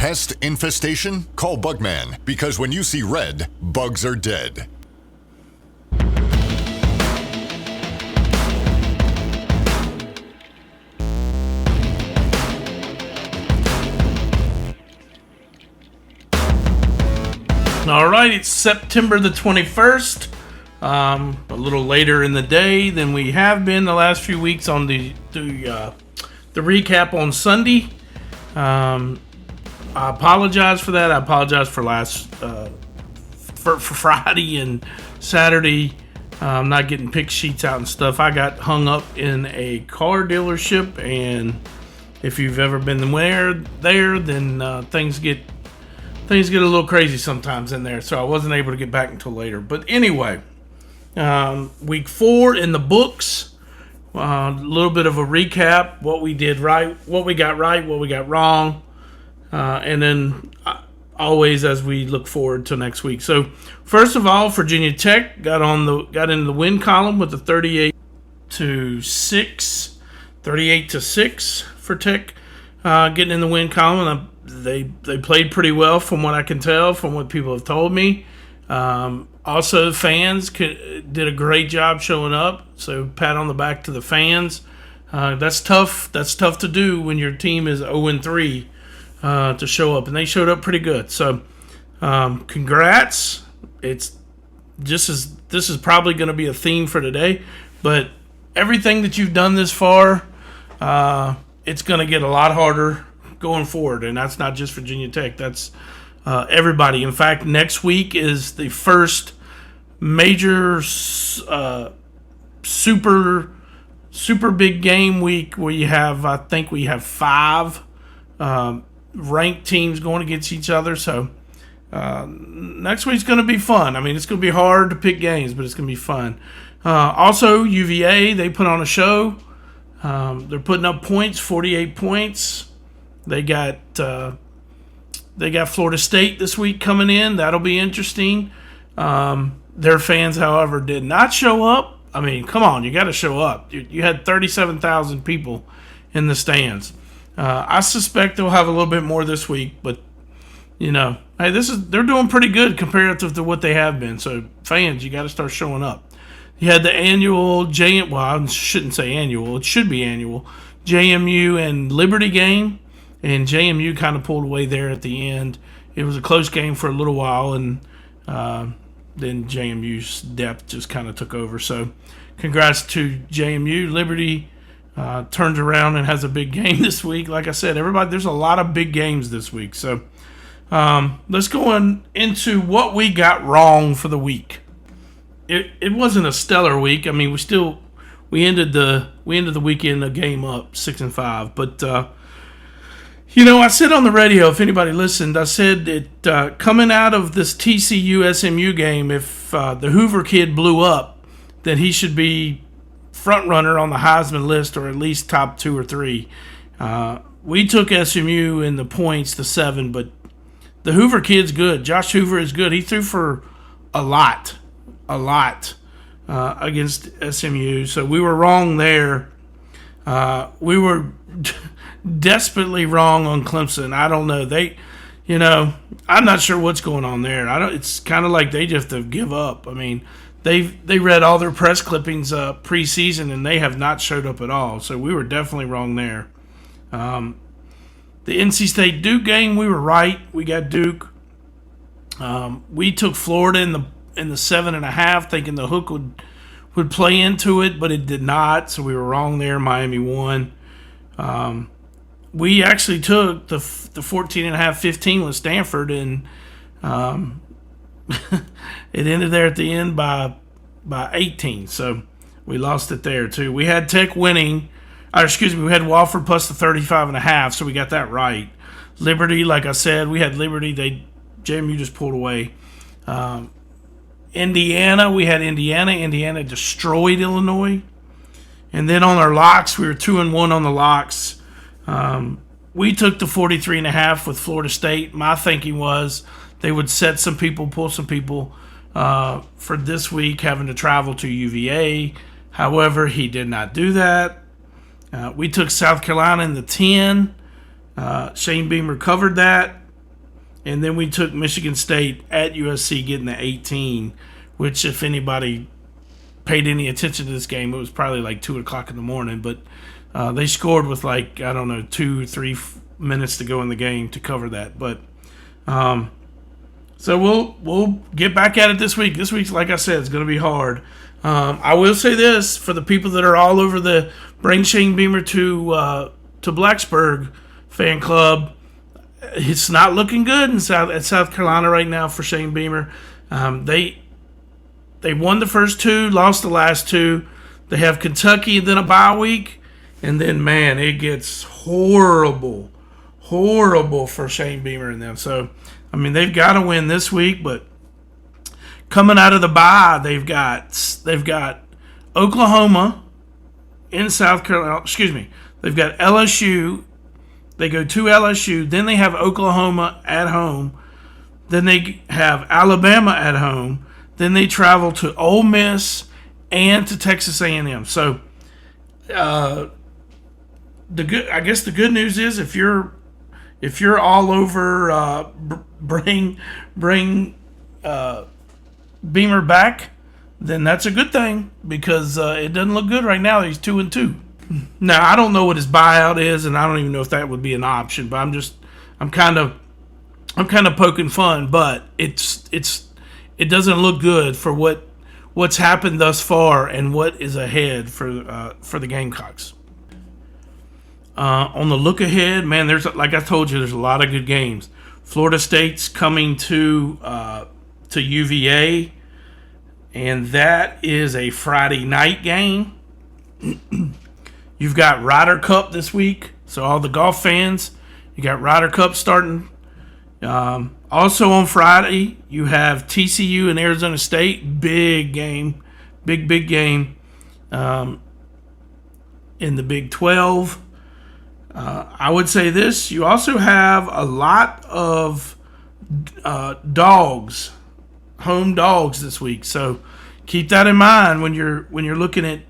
Pest infestation? Call Bugman, because when you see red, bugs are dead. All right, it's September the 21st. A little later in the day than we have been the last few weeks on the recap on Sunday. I apologize for that. I apologize for for Friday and Saturday. Not getting pick sheets out and stuff. I got hung up in a car dealership, and if you've ever been there, then things get a little crazy sometimes in there. So I wasn't able to get back until later. But anyway, week 4 in the books. A little bit of a recap, what we did right, what we got wrong, and then always as we look forward to next week. So first of all, Virginia Tech got into the win column with a 38-6 for Tech, getting in the win column. They played pretty well from what I can tell, from what people have told me. Also, the fans did a great job showing up, so pat on the back to the fans. That's tough. That's tough to do when your team is 0-3 to show up, and they showed up pretty good. So, congrats. This is probably going to be a theme for today, but everything that you've done this far, it's going to get a lot harder going forward, and that's not just Virginia Tech. That's everybody. In fact, next week is the first major super big game week where I think we have 5 ranked teams going against each other. So next week's going to be fun. I mean, it's going to be hard to pick games, but it's going to be fun. Also, UVA, they put on a show. They're putting up points, 48 points. They got Florida State this week coming in. That'll be interesting. Their fans, however, did not show up. I mean, come on, you got to show up. You had 37,000 people in the stands. I suspect they'll have a little bit more this week, but hey, they're doing pretty good comparative to what they have been. So fans, you got to start showing up. You had the annual I shouldn't say annual. It should be annual JMU and Liberty game. And JMU kind of pulled away there at the end. It was a close game for a little while, and then JMU's depth just kind of took over. So congrats to JMU. Liberty turns around and has a big game this week. Like I said, there's a lot of big games this week. So let's go into what we got wrong for the week. It wasn't a stellar week. I mean, we ended the weekend a game up 6-5, but I said on the radio, if anybody listened, I said that coming out of this TCU-SMU game, if the Hoover kid blew up, then he should be front runner on the Heisman list, or at least top 2 or 3. We took SMU in the points to 7, but the Hoover kid's good. Josh Hoover is good. He threw for a lot against SMU, so we were wrong there. We were desperately wrong on Clemson. I don't know. I'm not sure what's going on there. It's kind of like they just have to give up. I mean, they read all their press clippings preseason, and they have not showed up at all. So we were definitely wrong there. The NC State Duke game, we were right. We got Duke. We took Florida in the 7.5, thinking the hook would play into it, but it did not. So we were wrong there. Miami won. We actually took the 14.5-15 with Stanford, and it ended there at the end by 18. So we lost it there too. We had Tech winning. We had Wofford plus the 35.5, so we got that right. Liberty, like I said, we had Liberty. JMU just pulled away. Indiana, we had Indiana. Indiana destroyed Illinois. And then on our locks, we were 2-1 on the locks. We took the 43.5 with Florida State. My thinking was they would set some people, pull some people for this week, having to travel to UVA. However, he did not do that. We took South Carolina in the 10. Shane Beamer covered that. And then we took Michigan State at USC getting the 18, which if anybody paid any attention to this game, it was probably like 2 o'clock in the morning. But they scored with 2-3 minutes to go in the game to cover that. But so we'll get back at it this week. This week's, like I said, it's going to be hard. I will say this for the people that are all over the Bring Shane Beamer to Blacksburg fan club. It's not looking good at South Carolina right now for Shane Beamer. They won the first 2, lost the last 2. They have Kentucky and then a bye week, and then man, it gets horrible for Shane Beamer and them. So I mean, they've got to win this week, but coming out of the bye, they've got Oklahoma in South Carolina. Excuse me, they've got LSU. They go to LSU, then they have Oklahoma at home, then they have Alabama at home, then they travel to Ole Miss and to Texas A&M. So, I guess the good news is if you're all over bring Beamer back, then that's a good thing because it doesn't look good right now. He's 2-2. Now, I don't know what his buyout is, and I don't even know if that would be an option. But I'm kind of poking fun. But it doesn't look good for what's happened thus far and what is ahead for the Gamecocks. On the look ahead, man, like I told you, there's a lot of good games. Florida State's coming to UVA, and that is a Friday night game. You've got Ryder Cup this week, so all the golf fans, you got Ryder Cup starting. Also on Friday, you have TCU and Arizona State, big game, big game in the Big 12. I would say this: you also have a lot of dogs, home dogs this week. So keep that in mind when you're looking at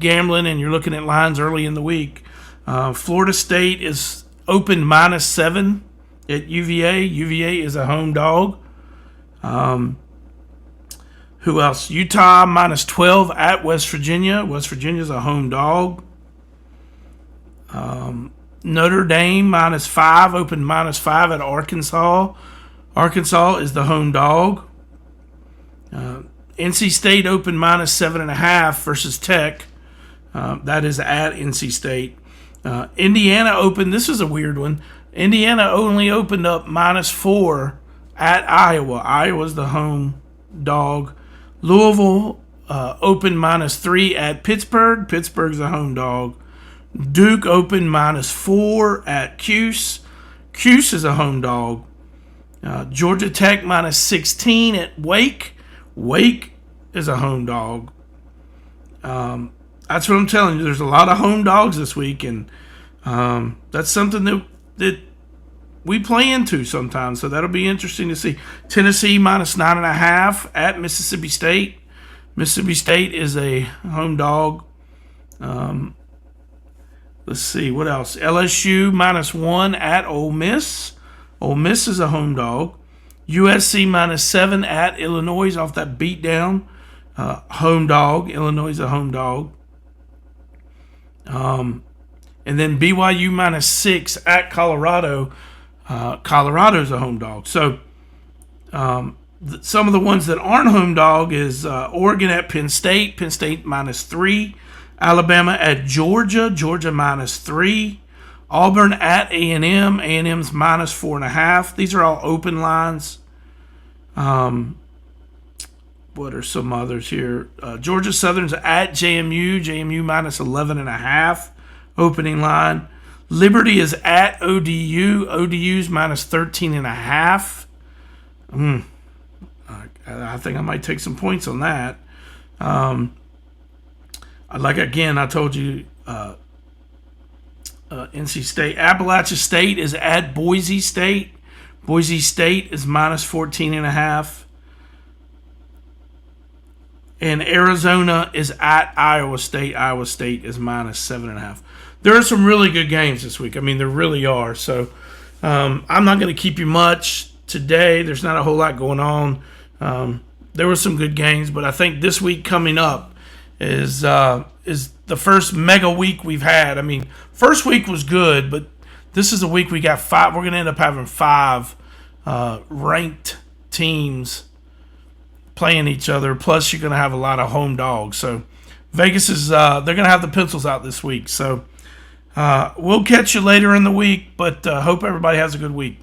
gambling and you're looking at lines early in the week. Florida State is open -7 at UVA. UVA is a home dog. Who else? Utah -12 at West Virginia. West Virginia is a home dog. Notre Dame -5, open -5 at Arkansas. Arkansas is the home dog. NC State open -7.5 versus Tech. That is at NC State. Indiana open. This is a weird one. Indiana only opened up -4 at Iowa. Iowa's the home dog. Louisville open -3 at Pittsburgh. Pittsburgh's a home dog. Duke open -4 at Cuse. Cuse is a home dog. Georgia Tech -16 at Wake. Wake is a home dog. That's what I'm telling you. There's a lot of home dogs this week, and that's something that we play into sometimes. So that'll be interesting to see. Tennessee -9.5 at Mississippi State. Mississippi State is a home dog. Let's see, what else? LSU -1 at Ole Miss. Ole Miss is a home dog. USC -7 at Illinois off that beatdown. Home dog. Illinois is a home dog. And then BYU -6 at Colorado. Colorado's a home dog. So some of the ones that aren't home dog is Oregon at Penn State. Penn State -3. Alabama at Georgia. Georgia -3. Auburn at A&M. A&M's -4.5. These are all open lines. What are some others here? Georgia Southern's at JMU. JMU -11.5. Opening line. Liberty is at ODU. ODU's -13.5. I think I might take some points on that. Like again, I told you, NC State. Appalachia State is at Boise State. Boise State is -14.5. And Arizona is at Iowa State. Iowa State is -7.5. There are some really good games this week. I mean, there really are. So I'm not going to keep you much today. There's not a whole lot going on. There were some good games, but I think this week coming up is the first mega week we've had. I mean, first week was good, but this is a week we got 5. We're going to end up having 5 ranked teams playing each other. Plus, you're going to have a lot of home dogs. So Vegas is they're going to have the pencils out this week. So we'll catch you later in the week, but hope everybody has a good week.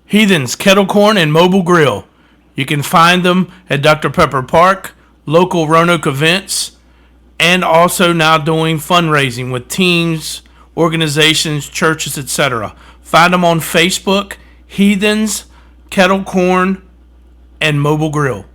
Heathens, Kettle Corn, and Mobile Grill. You can find them at Dr. Pepper Park, local Roanoke events, and also now doing fundraising with teams, organizations, churches, etc. Find them on Facebook, Heathens, Kettle Corn, and Mobile Grill.